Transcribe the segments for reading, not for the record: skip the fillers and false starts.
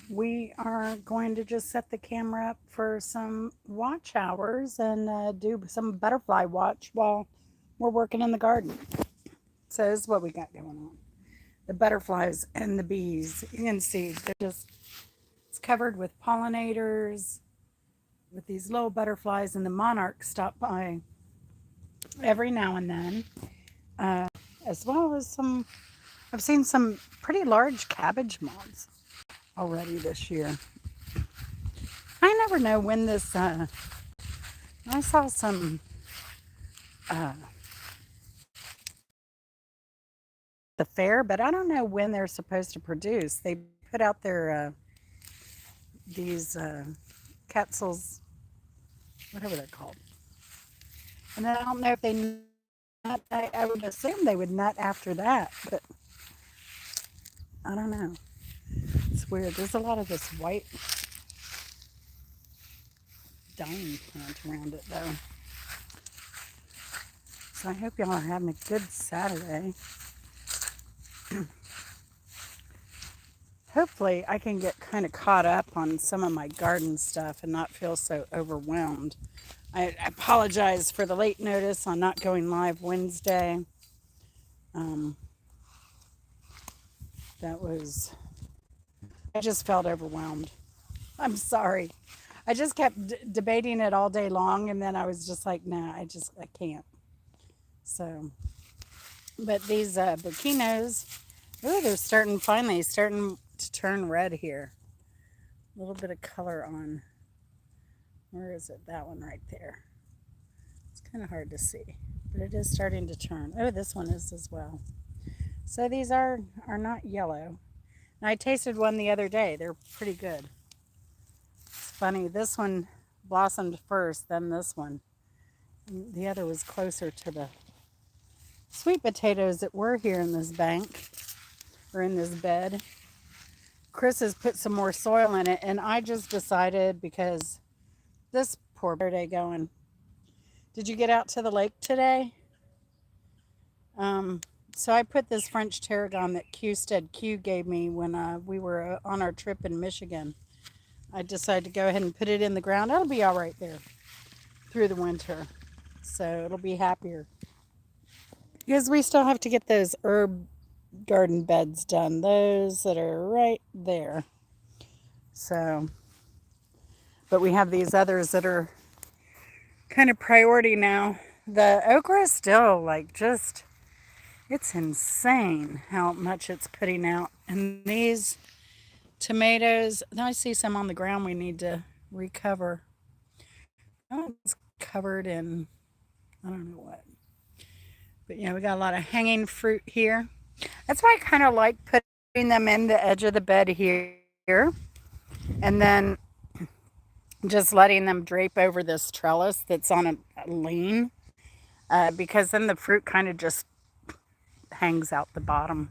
we are going to just set the camera up for some watch hours and do some butterfly watch while we're working in the garden. So this is what we got going on. The butterflies and the bees. You can see they're just, it's covered with pollinators, with these little butterflies, and the monarchs stop by every now and then, as well as some, I've seen some pretty large cabbage moths already this year. I never know when this, I saw some, uh, the fair, but I don't know when they're supposed to produce. They put out their, these, Quetzals, whatever they're called. And then I don't know if they nut, I would assume they would nut after that, but I don't know. It's weird. There's a lot of this white dying plant around it though. So I hope y'all are having a good Saturday. Hopefully I can get kind of caught up on some of my garden stuff and not feel so overwhelmed. I apologize for the late notice on not going live Wednesday. That was, I just felt overwhelmed. I'm sorry. I just kept debating it all day long, and then I was just like, nah, I can't. So, but these Burkinos, oh, they're finally starting to turn red here. A little bit of color on, where is it? That one right there. It's kind of hard to see, but it is starting to turn. Oh, this one is as well. So these are not yellow. And I tasted one the other day. They're pretty good. It's funny. This one blossomed first, then this one. And the other was closer to the sweet potatoes that were here in this bank, or in this bed. Chris has put some more soil in it, and I just decided, because this poor birthday going. Did you get out to the lake today? So I put this French tarragon that Q gave me when we were on our trip in Michigan. I decided to go ahead and put it in the ground. It'll be all right there through the winter. So it'll be happier. Because we still have to get those herb garden beds done. Those that are right there. So, but we have these others that are kind of priority now. The okra is still like just, it's insane how much it's putting out. And these tomatoes, now I see some on the ground we need to recover. That one's covered in, I don't know what. But yeah, we got a lot of hanging fruit here. That's why I kind of like putting them in the edge of the bed here. And then just letting them drape over this trellis that's on a lean. Because then the fruit kind of just hangs out the bottom.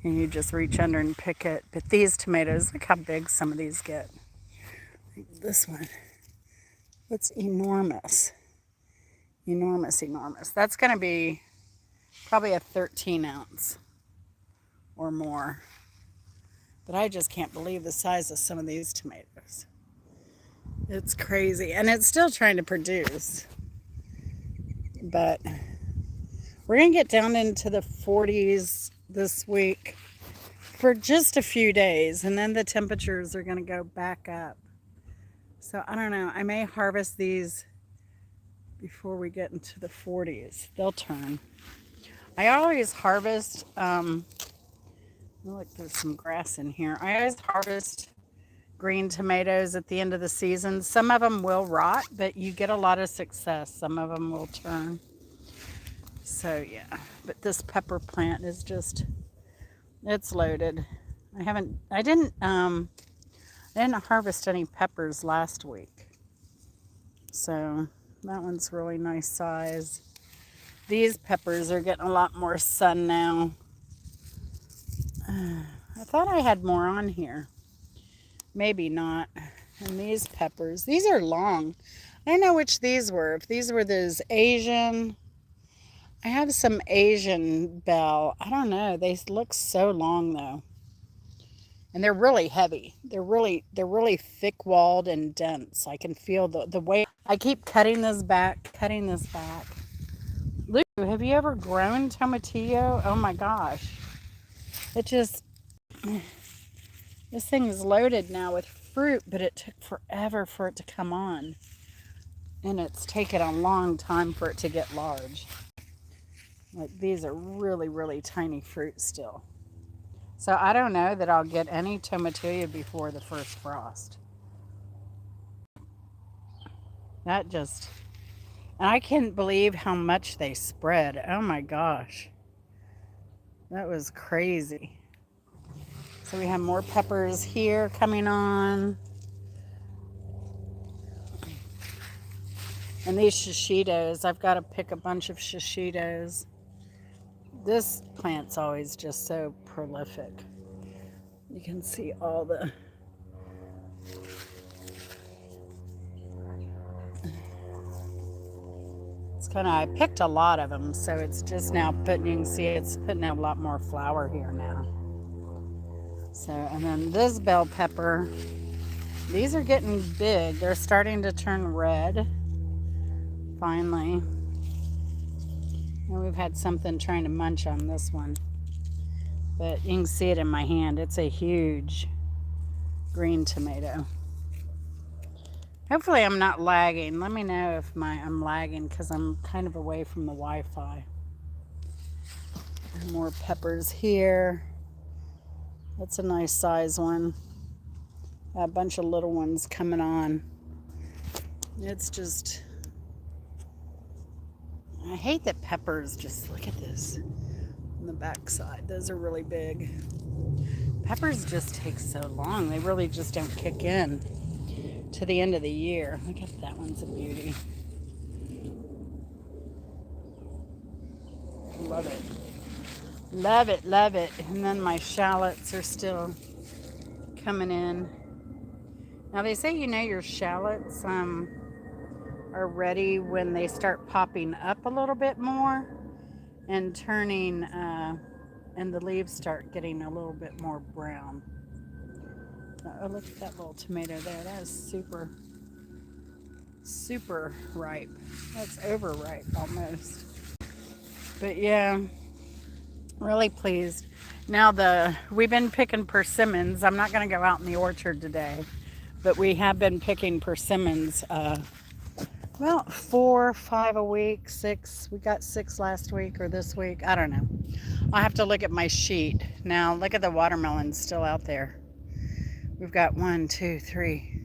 And you just reach under and pick it. But these tomatoes, look how big some of these get. Like this one. It's enormous. Enormous, enormous. That's going to be probably a 13 ounce or more. But I just can't believe the size of some of these tomatoes. It's crazy. And it's still trying to produce. But we're going to get down into the 40s this week for just a few days. And then the temperatures are going to go back up. So I don't know. I may harvest these before we get into the 40s. They'll turn. I always harvest, look, there's some grass in here. I always harvest green tomatoes at the end of the season. Some of them will rot, but you get a lot of success. Some of them will turn. So yeah, but this pepper plant is just, it's loaded. I didn't harvest any peppers last week. So that one's really nice size. These peppers are getting a lot more sun now. I thought I had more on here. Maybe not. And these peppers, these are long. I don't know which these were. If these were those Asian, I have some Asian bell. I don't know. They look so long though. And they're really heavy. They're really thick walled and dense. I can feel the weight. I keep cutting this back, cutting this back. Lou, have you ever grown tomatillo? Oh my gosh. It just, this thing is loaded now with fruit, but it took forever for it to come on. And it's taken a long time for it to get large. Like these are really, really tiny fruit still. So I don't know that I'll get any tomatillo before the first frost. That just, and I can't believe how much they spread. Oh my gosh. That was crazy. So we have more peppers here coming on. And these shishitos, I've got to pick a bunch of shishitos. This plant's always just so prolific. You can see all the... It's kind of, I picked a lot of them, so it's just now putting, you can see it's putting out a lot more flower here now. So, and then this bell pepper, these are getting big. They're starting to turn red, finally. And we've had something trying to munch on this one. But you can see it in my hand. It's a huge green tomato. Hopefully I'm not lagging. Let me know if I'm lagging because I'm kind of away from the Wi-Fi. More peppers here. That's a nice size one. A bunch of little ones coming on. It's just, I hate that peppers, just look at this on the back side. Those are really big. Peppers just take so long. They really just don't kick in to the end of the year. Look at that one's a beauty. Love it. Love it, love it. And then my shallots are still coming in. Now they say, you know, your shallots are ready when they start popping up a little bit more and turning, and the leaves start getting a little bit more brown. Oh, look at that little tomato there. That is super, super ripe. That's overripe almost. But yeah, really pleased. Now we've been picking persimmons. I'm not going to go out in the orchard today, but we have been picking persimmons. Well, 4, 5 a week, 6. We got 6 last week or this week. I don't know. I'll have to look at my sheet. Now look at the watermelons still out there. We've got 1, 2, 3,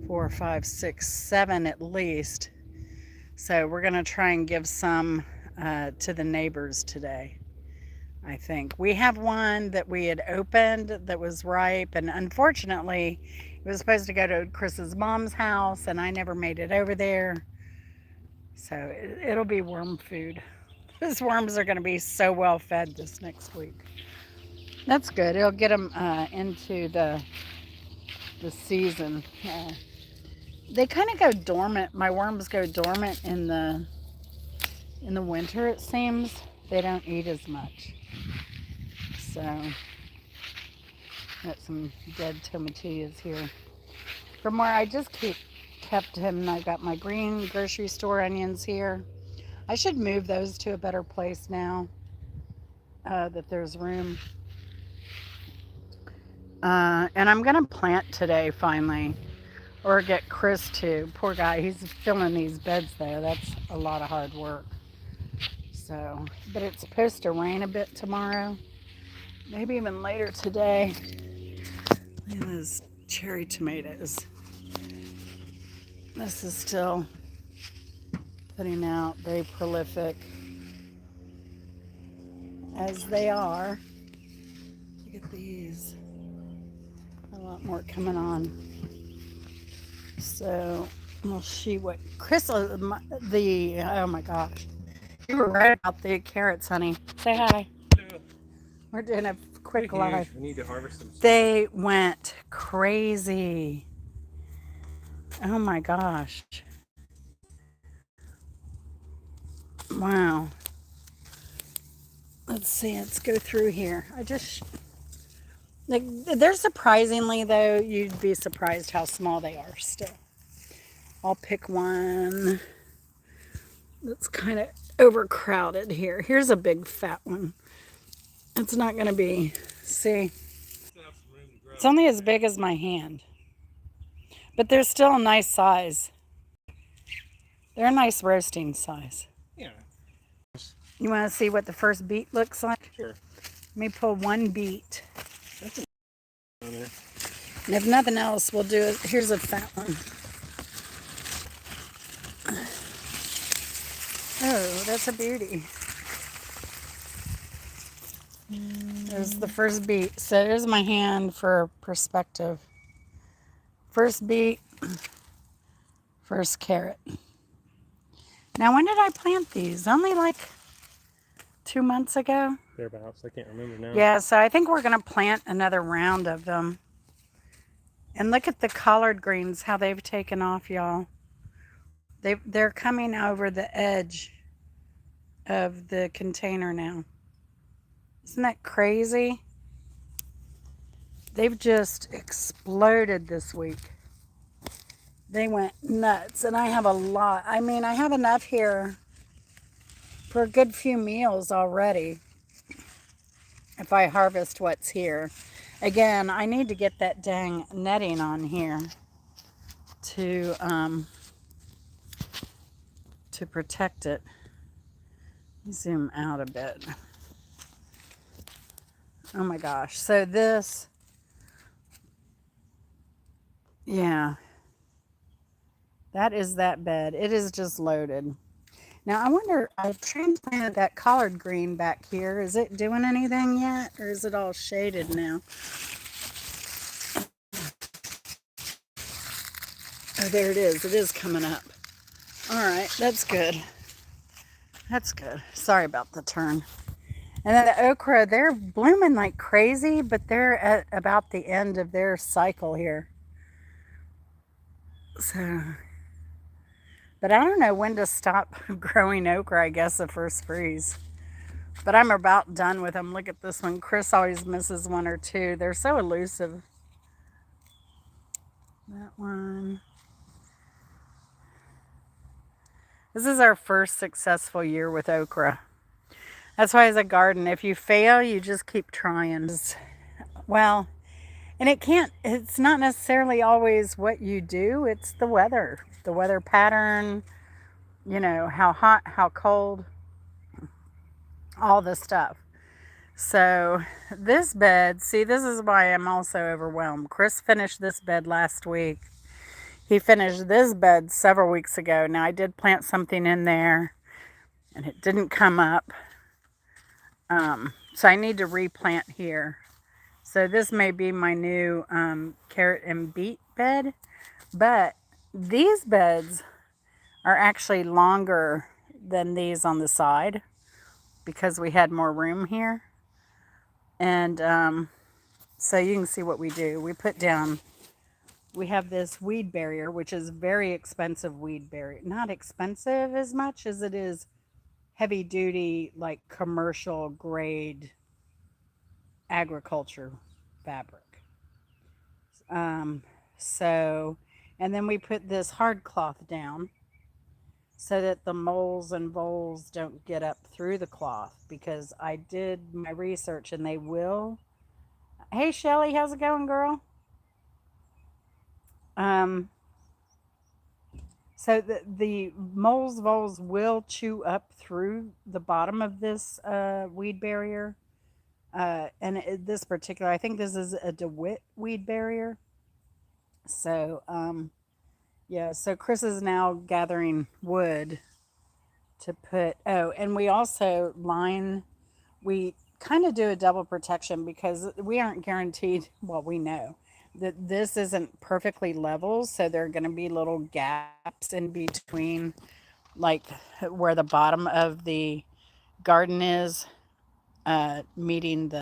4, 5, 6, 7 at least. So we're going to try and give some to the neighbors today, I think. We have one that we had opened that was ripe, and unfortunately it was supposed to go to Chris's mom's house, and I never made it over there. So it'll be worm food. Those worms are going to be so well fed this next week. That's good. It'll get them into the season. They kind of go dormant. My worms go dormant in the winter, it seems. They don't eat as much. So, got some dead tomatillos here. From where I just kept him, I got my green grocery store onions here. I should move those to a better place now that there's room. And I'm going to plant today finally, or get Chris to. Poor guy, he's filling these beds there. That's a lot of hard work. So, but it's supposed to rain a bit tomorrow, maybe even later today. Look at those cherry tomatoes. This is still putting out, very prolific as they are. Look at these. A lot more coming on. So we'll see what Chris, oh my gosh. You were right about the carrots, honey. Say hi. Hello. We're doing a quick live. We need to harvest them. They went crazy. Oh my gosh. Wow. Let's see, let's go through here. Like, they're surprisingly, though, you'd be surprised how small they are still. I'll pick one that's kind of overcrowded here. Here's a big fat one. It's not going to be, see, it's only as big as my hand, but they're still a nice size. They're a nice roasting size. Yeah. You want to see what the first beet looks like? Sure. Let me pull one beet. That's on there. And if nothing else, we'll do it. Here's a fat one. Oh, that's a beauty. There's the first beet. So there's my hand for perspective. First beet, first carrot. Now, when did I plant these? Only like 2 months ago? Thereabouts. I can't remember now. Yeah, so I think we're going to plant another round of them. And look at the collard greens, how they've taken off, y'all. They're coming over the edge of the container now. Isn't that crazy? They've just exploded this week. They went nuts, and I have a lot. I mean, I have enough here for a good few meals already if I harvest what's here. Again, I need to get that dang netting on here to protect it. Zoom out a bit. Oh my gosh. So this, yeah, that is that bed. It is just loaded. Now I wonder, I've transplanted that collard green back here. Is it doing anything yet, or is it all shaded now? Oh, there it is. It is coming up. All right, that's good. That's good. Sorry about the turn. And then the okra, they're blooming like crazy, but they're at about the end of their cycle here. So, but I don't know when to stop growing okra, I guess the first freeze. But I'm about done with them. Look at this one. Chris always misses one or two. They're so elusive. That one. This is our first successful year with okra. That's why as a garden, if you fail, you just keep trying. Well, and it's not necessarily always what you do, it's the weather pattern, how hot, how cold, all the stuff. So this bed, see, this is why I'm also overwhelmed. Chris finished this bed last week. He finished this bed several weeks ago. Now I did plant something in there and it didn't come up. So I need to replant here. So this may be my new carrot and beet bed. But these beds are actually longer than these on the side because we had more room here. And so you can see what we do. We have this weed barrier, which is very expensive weed barrier. Not expensive as much as it is heavy duty, like commercial grade agriculture fabric. So, and then we put this hard cloth down so that the moles and voles don't get up through the cloth, because I did my research and they will. Hey Shelly, how's it going, girl? So the moles, voles will chew up through the bottom of this weed barrier. And this particular, I think this is a DeWitt weed barrier. So, yeah, so Chris is now gathering wood to put, oh, and we also we kind of do a double protection because we aren't guaranteed, well, we know that this isn't perfectly level, so there are going to be little gaps in between, like where the bottom of the garden is meeting the